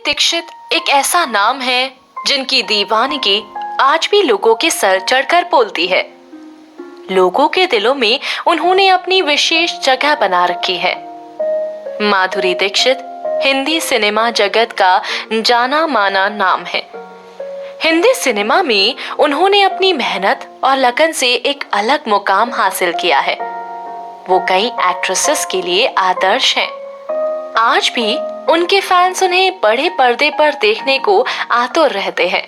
दीक्षित एक ऐसा नाम है जिनकी दीवानगी आज भी लोगों के सर चढ़कर बोलती है। लोगों के दिलों में उन्होंने अपनी विशेष जगह बना रखी है। माधुरी दीक्षित हिंदी सिनेमा जगत का जाना माना नाम है। हिंदी सिनेमा में उन्होंने अपनी मेहनत और लगन से एक अलग मुकाम हासिल किया है। वो कई एक्ट्रेसेस के लिए आदर्श हैं। आज भी उनके फैंस उन्हें बड़े पर्दे पर देखने को आतुर रहते हैं।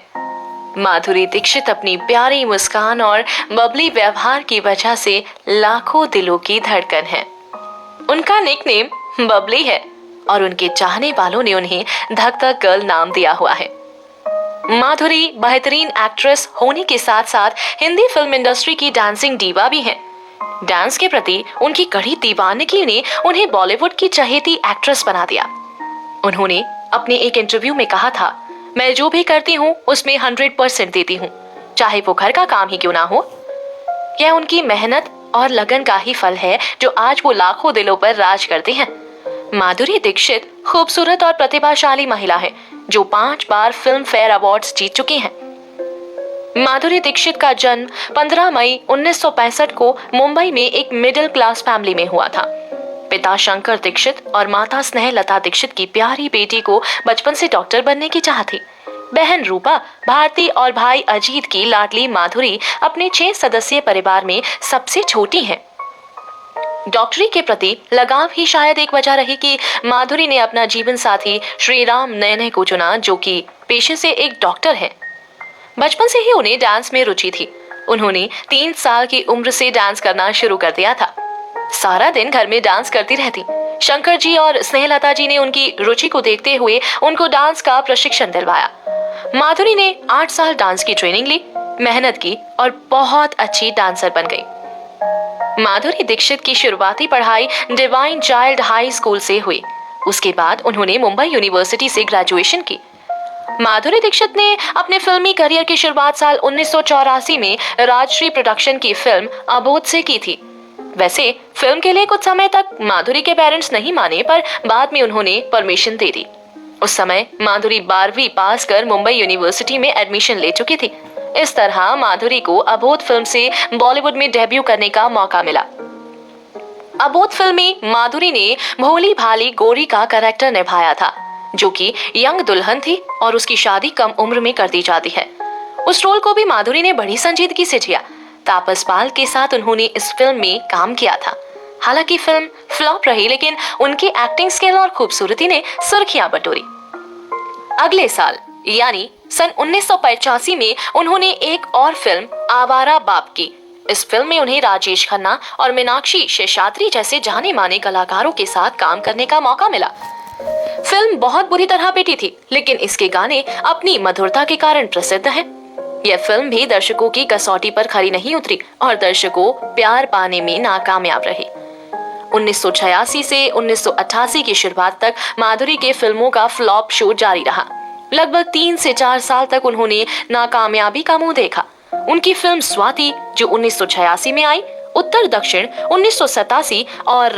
माधुरी दीक्षित अपनी प्यारी मुस्कान और बबली व्यवहार की वजह से लाखों दिलों की धड़कन है। उनका निकनेम बबली है और उनके चाहने वालों ने उन्हें धक धक गर्ल नाम दिया हुआ है। माधुरी बेहतरीन एक्ट्रेस होने के साथ साथ हिंदी फिल्म इंडस्ट्री की डांसिंग डीवा भी हैं। डांस के प्रति उनकी कड़ी दीवानगी ने उन्हें बॉलीवुड की चहेती एक्ट्रेस बना दिया। उन्होंने अपने एक इंटरव्यू में कहा था, मैं जो भी करती हूँ उसमें 100% देती हूँ, चाहे वो घर का काम ही क्यों ना हो। यह उनकी मेहनत और लगन का ही फल है जो आज वो लाखों दिलों पर राज करते हैं। माधुरी दीक्षित खूबसूरत और प्रतिभाशाली महिला है जो 5 बार फिल्म फेयर अवार्ड्स जीत चुकी हैं। माधुरी दीक्षित का जन्म 15 मई 1965 को मुंबई में एक मिडिल क्लास फैमिली में हुआ था। पिता शंकर दीक्षित और माता स्नेहलता दीक्षित की प्यारी बेटी को बचपन से डॉक्टर बनने की चाह थी। बहन रूपा, भारती और भाई अजीत की लाडली माधुरी अपने 6 सदस्यीय परिवार में सबसे छोटी हैं। डॉक्टरी के प्रति लगाव ही शायद एक वजह रही कि माधुरी ने अपना जीवन साथी श्रीराम नयने को चुना, जो कि पेशे से एक डॉक्टर है। बचपन से ही उन्हें डांस में रुचि थी। उन्होंने 3 साल की उम्र से डांस करना शुरू कर दिया था। सारा दिन घर में डांस करती रहती। शंकर जी और स्नेहलता जी ने उनकी रुचि को देखते हुए उनको डांस का प्रशिक्षण दिलवाया। माधुरी ने 8 साल डांस की ट्रेनिंग ली, मेहनत की और बहुत अच्छी डांसर बन गई। माधुरी दीक्षित की शुरुआती पढ़ाई डिवाइन चाइल्ड हाई स्कूल से हुई। उसके बाद उन्होंने मुंबई यूनिवर्सिटी से ग्रेजुएशन की। माधुरी दीक्षित ने अपने फिल्मी करियर की शुरुआत साल 1984 में राजश्री प्रोडक्शन की फिल्म अबोध से की थी। वैसे फिल्म के लिए कुछ समय तक माधुरी के पेरेंट्स नहीं माने, पर बाद में उन्होंने परमिशन दे दी। उस समय माधुरी 12वीं पास कर मुंबई यूनिवर्सिटी में एडमिशन ले चुकी थी। इस तरह माधुरी को अबोध फिल्म से बॉलीवुड में डेब्यू करने का मौका मिला। अबोध फिल्म में माधुरी ने भोली भाली गोरी का कैरेक्टर निभाया था, जो कि यंग दुल्हन थी और उसकी शादी कम उम्र में कर दी जाती है। उस रोल को भी माधुरी ने बड़ी संजीदगी से किया। तापस पाल के साथ उन्होंने इस फिल्म में काम किया था। हालांकि फिल्म फ्लॉप रही, लेकिन उनकी एक्टिंग स्किल और खूबसूरती ने सुर्खियां बटोरी। अगले साल यानी सन 1985 में उन्होंने एक और फिल्म आवारा बाप की। इस फिल्म में उन्हें राजेश खन्ना और मीनाक्षी शेषाद्री जैसे जाने माने कलाकारों के साथ काम करने का मौका मिला। फिल्म बहुत बुरी तरह पिटी थी, लेकिन इसके गाने अपनी मधुरता के कारण प्रसिद्ध हैं। यह फिल्म भी दर्शकों की कसौटी पर खरी नहीं उतरी और दर्शकों प्यार पाने में नाकामयाब रही। 1986 से 1988 की शुरुआत तक माधुरी के फिल्मों का फ्लॉप शो जारी रहा। लगभग 3 से 4 साल तक उन्होंने नाकामयाबी का मुंह देखा। उनकी फिल्म स्वाति, जो 1986 में आई, उत्तर दक्षिण 1987 और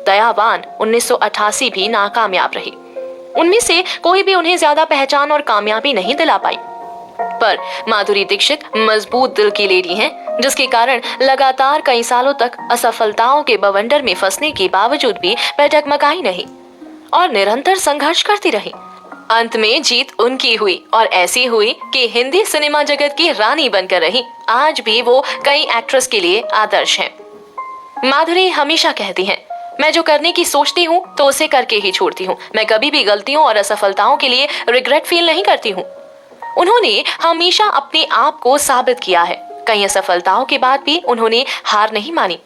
दयावान 1988 भी नाकामयाब रही। उनमें से कोई भी उन्हें ज्यादा पहचान और कामयाबी नहीं दिला पाई। पर माधुरी दीक्षित मजबूत दिल की लेडी हैं, जिसके कारण लगातार कई सालों तक असफलताओं के बवंडर में फंसने के बावजूद भी वह डगमगाई नहीं और निरंतर संघर्ष करती रही। अंत में जीत उनकी हुई और ऐसी हुई कि हिंदी सिनेमा जगत की रानी बनकर रही। आज भी वो कई एक्ट्रेस के लिए आदर्श हैं। माधुरी हमेशा कहती हैं, मैं जो करने की सोचती हूँ तो उसे करके ही छोड़ती हूँ। मैं कभी भी गलतियों और असफलताओं के लिए रिग्रेट फील नहीं करती हूँ। उन्होंने हमेशा अपने आप को साबित किया है। कई असफलताओं के बाद भी उन्होंने हार नहीं मानी।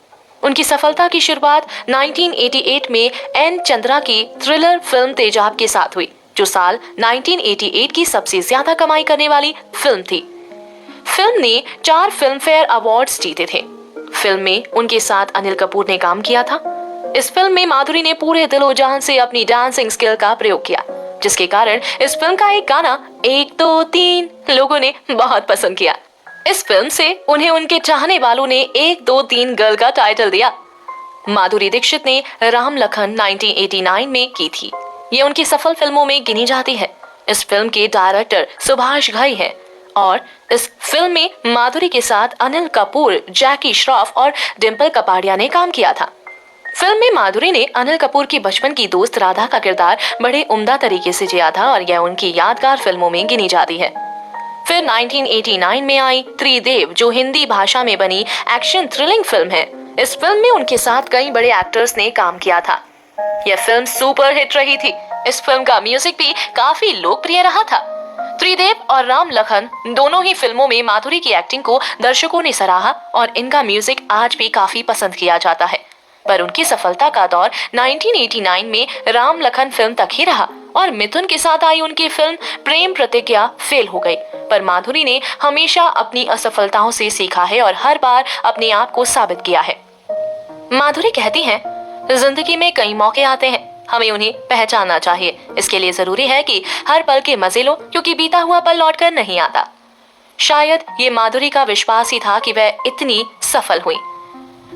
उनकी सफलता की शुरुआत 1988 में एन चंद्रा की थ्रिलर फिल्म तेजाब के साथ हुई, जो साल 1988 की सबसे ज्यादा कमाई करने वाली फिल्म थी। फिल्म ने 4 फिल्म फेयर अवार्ड्स जीते थे। फिल्म में उनके साथ अनिल कपूर ने काम किया था। इस फिल्म में माधुरी ने पूरे दिलो जान से अपनी डांसिंग स्किल का प्रयोग किया, जिसके कारण इस फिल्म का एक गाना 1 2 3 लोगों ने बहुत पसंद किया। इस फिल्म से उन्हें उनके चाहने वालों ने 1 2 3 गर्ल का टाइटल दिया। माधुरी दीक्षित ने राम लखन 1989 में की थी। ये उनकी सफल फिल्मों में गिनी जाती है। इस फिल्म के डायरेक्टर सुभाष घई हैं और इस फिल्म में माधुरी के साथ अनिल कपूर, जैकी श्रॉफ और डिम्पल कपाड़िया ने काम किया था। फिल्म में माधुरी ने अनिल कपूर की बचपन की दोस्त राधा का किरदार बड़े उम्दा तरीके से जिया था और यह उनकी यादगार फिल्मों में गिनी जाती है। फिर 1989 में आई त्रिदेव, जो हिंदी भाषा में बनी एक्शन थ्रिलिंग फिल्म है। इस फिल्म में उनके साथ कई बड़े एक्टर्स ने काम किया था। यह फिल्म सुपर हिट रही थी। इस फिल्म का म्यूजिक भी काफी लोकप्रिय रहा था। त्रिदेव और राम लखन दोनों ही फिल्मों में माधुरी की एक्टिंग को दर्शकों ने सराहा और इनका म्यूजिक आज भी काफी पसंद किया जाता है। पर उनकी सफलता का दौर 1989 में राम लखन फिल्म तक ही रहा और मिथुन के साथ आई उनकी फिल्म प्रेम प्रतिज्ञा फेल हो गई। पर माधुरी ने हमेशा अपनी असफलताओं से सीखा है और हर बार अपने आप को साबित किया है। माधुरी कहती हैं, जिंदगी में कई मौके आते हैं, हमें उन्हें पहचानना चाहिए। इसके लिए जरूरी है कि हर पल के मजे लो, क्योंकि बीता हुआ पल लौटकर नहीं आता। शायद ये माधुरी का विश्वास ही था कि वह इतनी सफल हुई।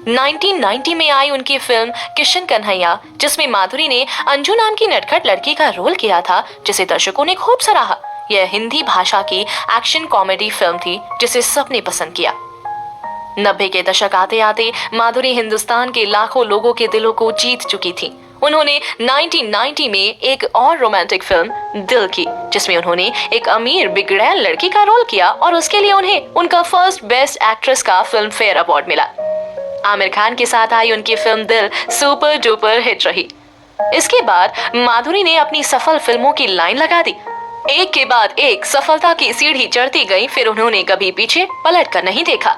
1990 में आई उनकी फिल्म किशन कन्हैया, जिसमें माधुरी ने अंजू नाम की नटखट लड़की का रोल किया था, जिसे दर्शकों ने खूब सराहा। यह हिंदी भाषा की एक्शन कॉमेडी फिल्म थी जिसे सबने पसंद किया। 90 के दशक आते आते माधुरी हिंदुस्तान के लाखों लोगों के दिलों को जीत चुकी थी। उन्होंने 1990 में एक और रोमांटिक फिल्म दिल की, जिसमें उन्होंने एक अमीर बिगड़ैल लड़की का रोल किया और उसके लिए उन्हें उनका फर्स्ट बेस्ट एक्ट्रेस का फिल्म फेयर अवार्ड मिला। आमिर खान के साथ आई उनकी फिल्म दिल सुपर डुपर हिट रही। इसके बाद माधुरी ने अपनी सफल फिल्मों की लाइन लगा दी। एक के बाद एक सफलता की सीढ़ी चढ़ती गई, फिर उन्होंने कभी पीछे पलट कर नहीं देखा।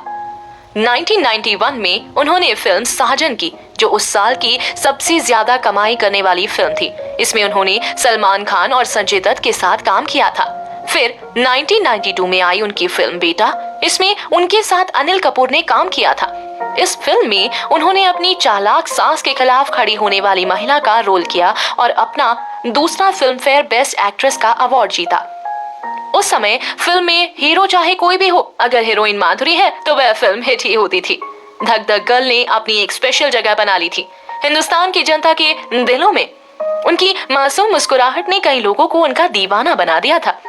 1991 में उन्होंने फिल्म साजन की, जो उस साल की सबसे ज्यादा कमाई करने वाली फिल्म थी। इसमें उन्होंने सलमान खान और संजय दत्त के साथ काम किया था। फिर 1992 में आई उनकी फिल्म बेटा, इसमें उनके साथ अनिल कपूर ने काम किया था। इस फिल्म में उन्होंने अपनी चालाक सास के खिलाफ खड़ी होने वाली महिला का रोल किया और अपना दूसरा फिल्म फेयर बेस्ट एक्ट्रेस का अवार्ड जीता। उस समय फिल्म में हीरो चाहे कोई भी हो, अगर हीरोइन माधुरी है तो वह फिल्म हिट ही होती थी। धक धक गर्ल ने अपनी एक स्पेशल जगह बना ली थी हिंदुस्तान की जनता के दिलों में। उनकी मासूम मुस्कुराहट ने कई लोगों को उनका दीवाना बना दिया था।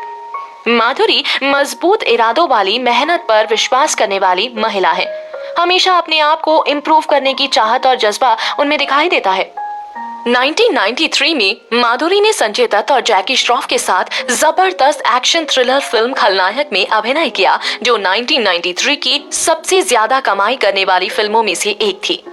माधुरी मजबूत इरादों वाली, मेहनत पर विश्वास करने वाली महिला है। हमेशा अपने आप को इम्प्रूव करने की चाहत और जज्बा उनमें दिखाई देता है। 1993 में माधुरी ने संजय दत्त और जैकी श्रॉफ के साथ जबरदस्त एक्शन थ्रिलर फिल्म खलनायक में अभिनय किया, जो 1993 की सबसे ज्यादा कमाई करने वाली फिल्मों में से एक थी।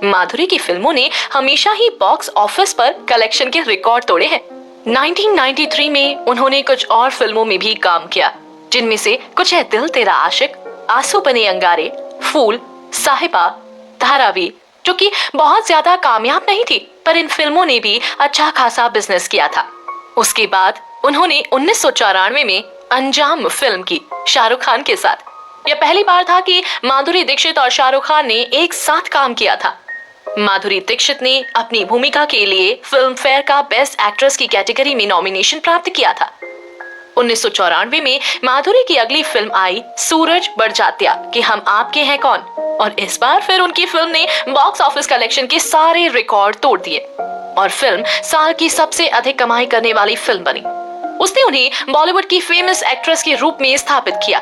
माधुरी की फिल्मों ने हमेशा ही बॉक्स ऑफिस पर कलेक्शन के रिकॉर्ड तोड़े हैं। 1993 में उन्होंने कुछ और फिल्मों में भी काम किया, जिनमें से कुछ है दिल तेरा आशिक, आंसू बने अंगारे, फूल, साहिबा, धारावी, जो कि बहुत ज्यादा कामयाब नहीं थी, पर इन फिल्मों ने भी अच्छा खासा बिजनेस किया था। उसके बाद उन्होंने 1994 में अंजाम फिल्म की शाहरुख खान के साथ। यह पहली बार था कि माधुरी दीक्षित और शाहरुख खान ने एक साथ काम किया था। माधुरी दीक्षित ने अपनी भूमिका के लिए फिल्म फेयर का बेस्ट एक्ट्रेस की कैटेगरी में नॉमिनेशन प्राप्त किया था। 1994 में माधुरी की अगली फिल्म आई सूरज बड़जात्या कि हम आपके हैं कौन, और इस बार फिर उनकी फिल्म ने बॉक्स ऑफिस कलेक्शन के सारे रिकॉर्ड तोड़ दिए और फिल्म साल की सबसे अधिक कमाई करने वाली फिल्म बनी। उसने उन्हें बॉलीवुड की फेमस एक्ट्रेस के रूप में स्थापित किया।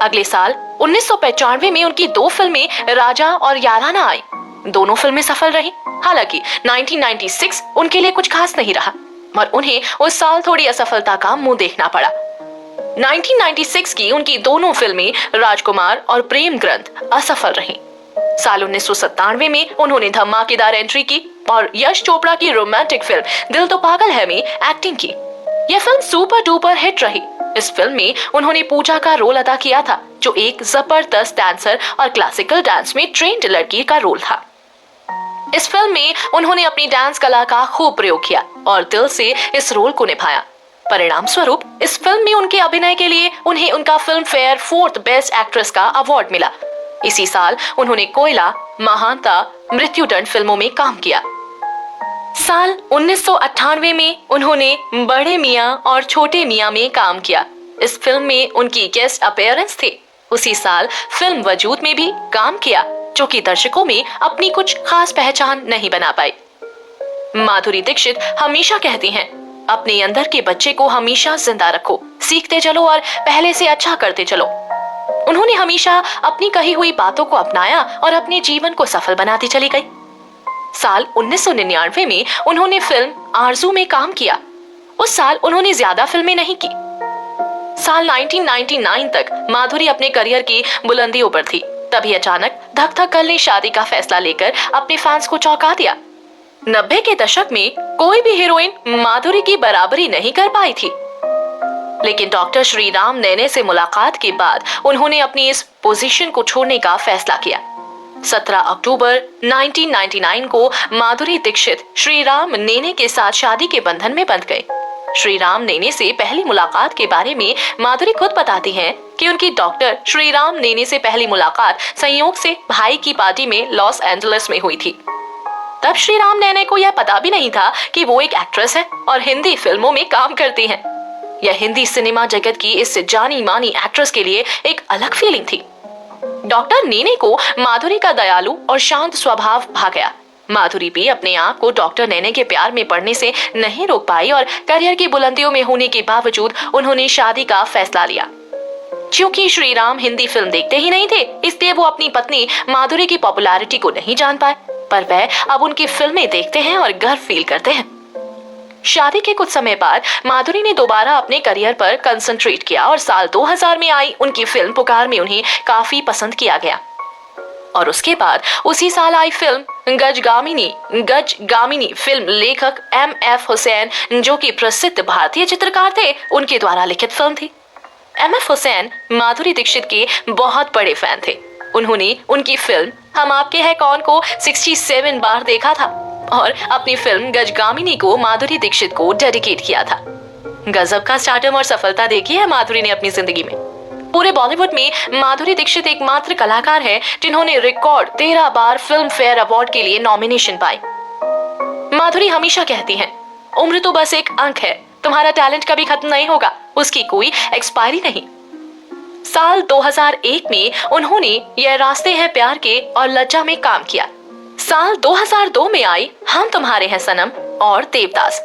अगले साल 1995 में उनकी दो फिल्में राजा और याराना आई। दोनों फिल्में सफल रही। हालांकि 1996 उनके लिए कुछ खास नहीं रहा और उन्हें उस साल थोड़ी असफलता का मुंह देखना पड़ा। 1996 की उनकी दोनों फिल्में राजकुमार और प्रेम ग्रंथ असफल रहीं। साल 1997 में उन्होंने धमाकेदार एंट्री की और यश चोपड़ा की रोमांटिक फिल्म दिल तो पागल है में एक्टिंग की। यह फिल्म सुपर डुपर हिट रही। इस फिल्म में उन्होंने पूजा का रोल अदा किया था, जो एक जबरदस्त डांसर और क्लासिकल डांस में ट्रेंड लड़की का रोल था। इस फिल्म में उन्होंने अपनी डांस कला का खूब प्रयोग किया और दिल से इस रोल को निभाया। परिणाम स्वरूप इस फिल्म में उनके अभिनय के लिए उन्हें उनका film fair fourth best actress का अवार्ड मिला। इसी साल उन्होंने कोयला, महानता, मृत्युदंड फिल्मों में काम किया। साल 1998 में उन्होंने बड़े मियां और छोटे मियां में काम किया। इस फिल्म में उनकी गेस्ट अपीयरेंस थे। उसी साल फिल्म वजूद में भी काम किया, जो कि दर्शकों में अपनी कुछ खास पहचान नहीं बना पाई। माधुरी दीक्षित हमेशा कहती हैं, अपने अंदर के बच्चे को हमेशा जिंदा रखो, सीखते चलो और पहले से अच्छा करते चलो। उन्होंने हमेशा अपनी कही हुई बातों को अपनाया और अपने जीवन को सफल बनाती चली गई। साल 1999 में उन्होंने फिल्म आरज़ू में काम किया। उस साल उन्होंने ज्यादा फिल्में नहीं की। साल 1999 तक माधुरी अपने करियर की बुलंदियों पर थी। तभी अचानक धक धक गर्ल ने शादी का फैसला लेकर अपने फैंस को चौंका दिया। 90 के दशक में कोई भी हीरोइन माधुरी की बराबरी नहीं कर पाई थी, लेकिन डॉक्टर श्रीराम नैने से मुलाकात के बाद उन्होंने अपनी इस पोजीशन को छोड़ने का फैसला किया। 17 अक्टूबर 1999 को माधुरी दीक्षित श्रीराम नैने के साथ शादी के बंधन में बंध गए। श्रीराम नैने से पहली मुलाकात के बारे में माधुरी खुद बताती हैं कि उनकी डॉक्टर श्रीराम नैने से पहली मुलाकात संयोग से भाई की पार्टी में लॉस एंजलिस में हुई थी। तब श्रीराम नैने को यह पता भी नहीं था कि वो एक एक्ट्रेस है और हिंदी फिल्मों में काम करती हैं। यह हिंदी सिनेमा जगत की इस जानी मानी एक्ट्रेस के लिए एक अलग फीलिंग थी। डॉक्टर नैने को माधुरी का दयालु और शांत स्वभाव भा गया। माधुरी भी अपने आप को डॉक्टर नैने के प्यार में पड़ने से नहीं रोक पाई और करियर की बुलंदियों में होने के बावजूद उन्होंने शादी का फैसला लिया। क्योंकि श्रीराम हिंदी फिल्म देखते ही नहीं थे, इसलिए वो अपनी पत्नी माधुरी की पॉपुलैरिटी को नहीं जान पाए, पर वह अब उनकी फिल्में देखते हैं और गर्व फील करते हैं। शादी के कुछ समय बाद माधुरी ने दोबारा अपने करियर पर कंसंट्रेट किया और साल 2000 में आई उनकी फिल्म पुकार में उन्हें काफी पसंद किया गया। और उसके बाद उसी साल आई फिल्म गजगामिनी फिल्म लेखक M.F. हुसैन, जो कि प्रसिद्ध भारतीय चित्रकार थे, उनके द्वारा लिखित फिल्म थी। M.F. हुसैन माधुरी दीक्षित के बहुत बड़े फैन थे। उन्होंने उनकी फिल्म हम आपके हैं कौन को 67 बार देखा था और अपनी फिल्म गजगामिनी को माधुरी दीक्षित को डेडिकेट किया था। गजब का स्टारडम और सफलता देखी है माधुरी ने अपनी जिंदगी में। पूरे बॉलीवुड में माधुरी दीक्षित एकमात्र कलाकार है जिन्होंने रिकॉर्ड 13 बार फिल्म फेयर अवार्ड के लिए नॉमिनेशन पाई। माधुरी हमेशा कहती हैं, उम्र तो बस एक अंक है, तुम्हारा टैलेंट कभी खत्म नहीं होगा, उसकी कोई एक्सपायरी नहीं। साल 2001 में उन्होंने यह रास्ते हैं प्यार के और लज्जा में काम किया। साल 2002 में आई हम तुम्हारे हैं सनम और देवदास।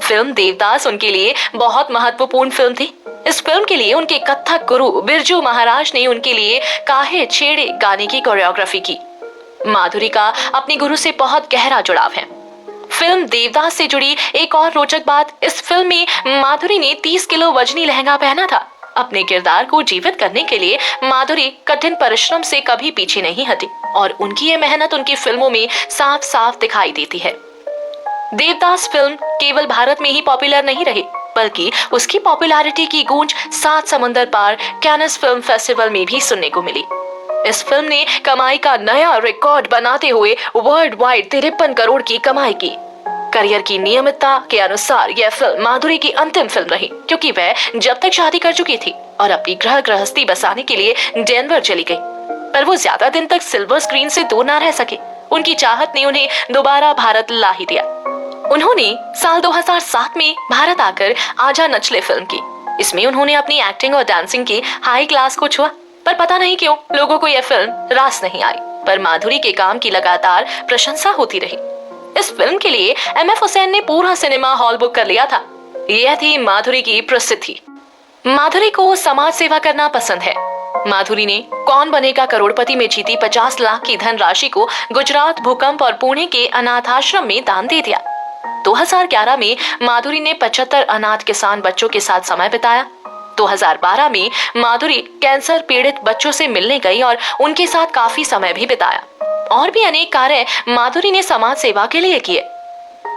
फिल्म देवदास उनके लिए बहुत महत्वपूर्ण फिल्म थी। इस फिल्म के लिए उनके कथक गुरु बिरजू महाराज ने उनके लिए काहे छेड़े गाने की कोरियोग्राफी की। माधुरी का अपने गुरु से बहुत गहरा जुड़ाव है। फिल्म देवदास से जुड़ी एक और रोचक बात, इस फिल्म में माधुरी ने 30 किलो वजनी लहंगा पहना था। अपने किरदार को जीवित करने के लिए माधुरी कठिन परिश्रम से कभी पीछे नहीं हटी और उनकी ये मेहनत उनकी फिल्मों में साफ साफ दिखाई देती है। देवदास फिल्म केवल भारत में ही पॉपुलर नहीं रही, बल्कि उसकी पॉपुलैरिटी की गूंज 7 समंदर पार कैनस फिल्म फेस्टिवल में भी सुनने को मिली। इस फिल्म ने कमाई का नया रिकॉर्ड बनाते हुए वर्ल्ड वाइड 53 करोड़ की कमाई की। करियर की नियमितता के अनुसार यह फिल्म माधुरी की अंतिम फिल्म रही, क्योंकि वह जब तक शादी कर चुकी थी और अपनी गृहस्थी बसाने के लिए डेनवर चली गई, पर वो ज्यादा दिन तक सिल्वर स्क्रीन से दूर ना रह सके। उनकी चाहत ने उन्हें दोबारा भारत ला ही दिया। उन्होंने साल 2007 में भारत आकर आजा नचले फिल्म की। इसमें उन्होंने अपनी एक्टिंग और डांसिंग की हाई क्लास को छुआ, पर पता नहीं क्यों लोगों को यह फिल्म रास नहीं आई, पर माधुरी के काम की लगातार प्रशंसा होती रही। इस फिल्म के लिए M.F. हुसैन ने पूरा सिनेमा हॉल बुक कर लिया था। यह थी माधुरी की प्रसिद्धि। माधुरी को समाज सेवा करना पसंद है। माधुरी ने कौन बनेगा करोड़पति में जीती 50 लाख की धनराशि को गुजरात भूकंप और पुणे के अनाथ आश्रम में दान दे दिया। 2011 में माधुरी ने 75 अनाथ किसान बच्चों के साथ समय बिताया। 2012 में माधुरी कैंसर पीड़ित बच्चों से मिलने गई और उनके साथ काफी समय भी बिताया। और भी अनेक कार्य माधुरी ने समाज सेवा के लिए किए।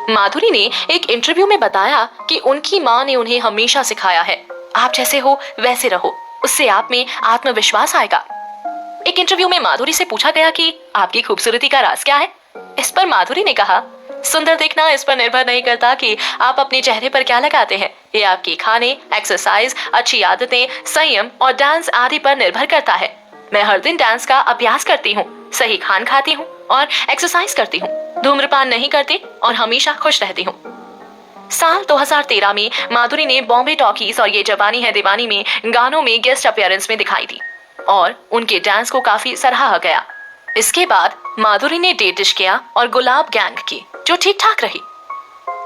माधुरी ने एक इंटरव्यू में बताया कि उनकी माँ ने उन्हें हमेशा सिखाया है, आप जैसे हो वैसे रहो, उससे आप में आत्मविश्वास आएगा। एक इंटरव्यू में माधुरी से पूछा गया कि आपकी खूबसूरती का राज क्या है। इस पर माधुरी ने कहा, सुंदर दिखना इस पर निर्भर नहीं करता कि आप अपने चेहरे पर क्या लगाते हैं, ये आपके खाने, एक्सरसाइज, अच्छी आदतें, संयम और डांस आदि पर निर्भर करता है। मैं हर दिन डांस का अभ्यास करती हूँ, सही खान खाती हूँ और एक्सरसाइज करती हूँ, धूम्रपान नहीं करती और हमेशा खुश रहती हूँ। साल 2013 में माधुरी ने बॉम्बे टॉकीज और ये जवानी है दीवानी में गानों में गेस्ट अपीयरेंस में दिखाई दी और उनके डांस को काफी सराहा गया। इसके बाद माधुरी ने डेटिश किया और गुलाब गैंग की, जो ठीक ठाक रही।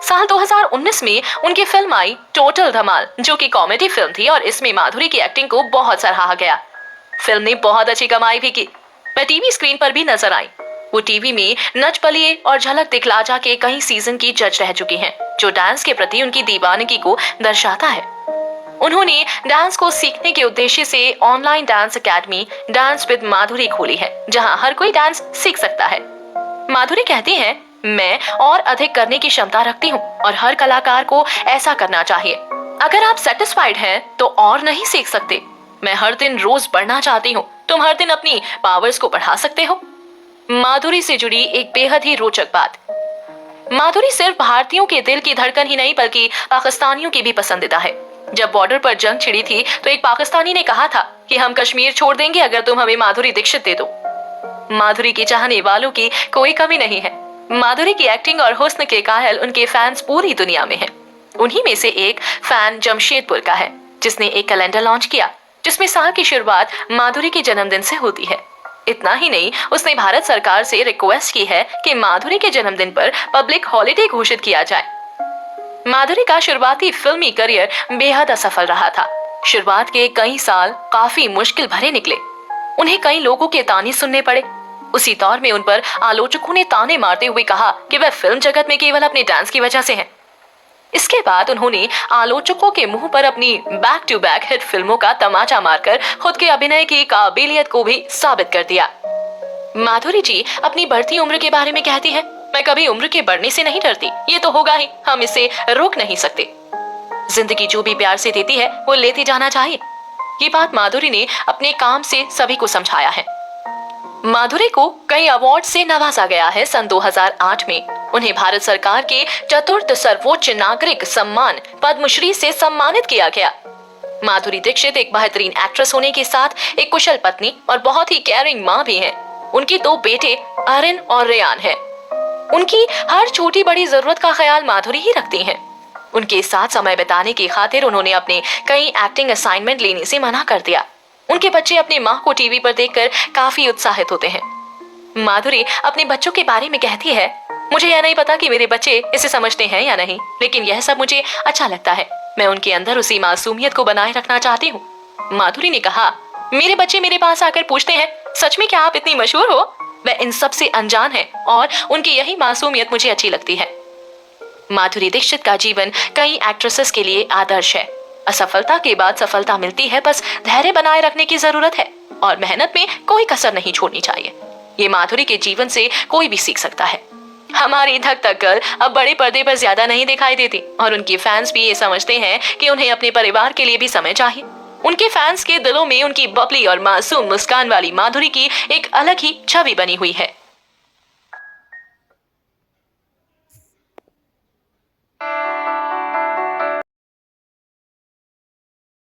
साल 2019 में उनकी फिल्म आई टोटल धमाल, जो कि कॉमेडी फिल्म थी और इसमें माधुरी की एक्टिंग को बहुत सराहा गया। फिल्म ने बहुत अच्छी कमाई भी की। वह टीवी स्क्रीन पर भी नजर आई। वो टीवी में नच बलिए और झलक दिखला जा के कई सीजन की जज रह चुकी हैं, जो डांस के प्रति उनकी दीवानगी को दर्शाता है। उन्होंने डांस को सीखने के उद्देश्य से online dance academy dance with Madhuri खोली है, जहां हर कोई डांस सीख सकता है। माधुरी कहती हैं, मैं और अधिक करने की क्षमता रखती हूँ और हर कलाकार को ऐसा करना चाहिए। अगर आप सेटिस्फाइड हैं तो और नहीं सीख सकते। मैं हर दिन रोज बढ़ना चाहती हूँ। तुम हर दिन अपनी पावर्स को बढ़ा सकते हो। माधुरी से जुड़ी एक बेहद ही रोचक बात। माधुरी सिर्फ भारतीयों के दिल की धड़कन ही नहीं बल्कि पाकिस्तानियों की भी पसंदीदा है। जब बॉर्डर पर जंग छिड़ी थी तो एक पाकिस्तानी ने कहा था कि हम कश्मीर छोड़ देंगे अगर तुम हमें माधुरी दीक्षित दे दो। माधुरी की चाहने वालों की कोई कमी नहीं है। माधुरी की एक्टिंग और हुस्न के कायल उनके फैंस पूरी दुनिया में हैं। उन्हीं में से एक फैन जमशेदपुर का है, जिसने एक कैलेंडर लॉन्च किया जिसमें साल की शुरुआत माधुरी के जन्मदिन से होती है। इतना ही नहीं, उसने भारत सरकार से रिक्वेस्ट की है कि माधुरी के जन्मदिन पर पब्लिक हॉलिडे घोषित किया जाए। माधुरी का शुरुआती फिल्मी करियर बेहद असफल रहा था। शुरुआत के कई साल काफी मुश्किल भरे निकले। उन्हें कई लोगों के ताने सुनने पड़े। उसी दौर में उन पर आलोचकों ने ताने मारते हुए कहा कि वह फिल्म जगत में केवल अपने डांस की वजह से हैं। इसके बाद उन्होंने आलोचकों के मुंह पर अपनी बैक टू बैक हिट फिल्मों का तमाचा मारकर खुद के अभिनय की काबिलियत को भी साबित कर दिया। माधुरी जी अपनी बढ़ती उम्र के बारे में कहती हैं, मैं कभी उम्र के बढ़ने से नहीं डरती। ये तो होगा ही, हम इसे रोक नहीं सकते। जिंदगी जो भी प्यार से देती है वो लेते जाना चाहिए। ये बात माधुरी ने अपने काम से सभी को समझाया है। माधुरी को कई अवार्ड से नवाजा गया है। सन 2008 में उन्हें भारत सरकार के चतुर्थ सर्वोच्च नागरिक सम्मान पद्मश्री से सम्मानित किया गया। माधुरी दीक्षित एक बेहतरीन एक्ट्रेस होने के साथ एक कुशल पत्नी और बहुत ही केयरिंग माँ भी हैं। उनकी 2 बेटे अरिन और रेयान हैं। उनकी हर छोटी बड़ी जरूरत का ख्याल माधुरी ही रखती हैं। उनके साथ समय बिताने की खातिर उन्होंने अपने कई एक्टिंग असाइनमेंट लेने से मना कर दिया। उनके बच्चे अपनी माँ को टीवी पर देखकर काफी उत्साहित होते हैं। माधुरी अपने बच्चों के बारे में कहती है, मुझे यह नहीं पता कि मेरे बच्चे इसे समझते हैं या नहीं, लेकिन यह सब मुझे अच्छा लगता है। मैं उनके अंदर उसी मासूमियत को बनाए रखना चाहती हूँ। माधुरी ने कहा, मेरे बच्चे मेरे पास आकर पूछते हैं, सच में क्या आप इतनी मशहूर हो? वह इन सब से अनजान है और उनकी यही मासूमियत मुझे अच्छी लगती है। माधुरी दीक्षित का जीवन कई एक्ट्रेसेस के लिए आदर्श है। असफलता के बाद सफलता मिलती है, बस धैर्य बनाए रखने की जरूरत है और मेहनत में कोई कसर नहीं छोड़नी चाहिए। ये माधुरी के जीवन से कोई भी सीख सकता है। हमारी धक धक गर्ल अब बड़े पर्दे पर ज्यादा नहीं दिखाई देती और उनके फैंस भी ये समझते हैं कि उन्हें अपने परिवार के लिए भी समय चाहिए। उनके फैंस के दिलों में उनकी बबली और मासूम मुस्कान वाली माधुरी की एक अलग ही छवि बनी हुई है।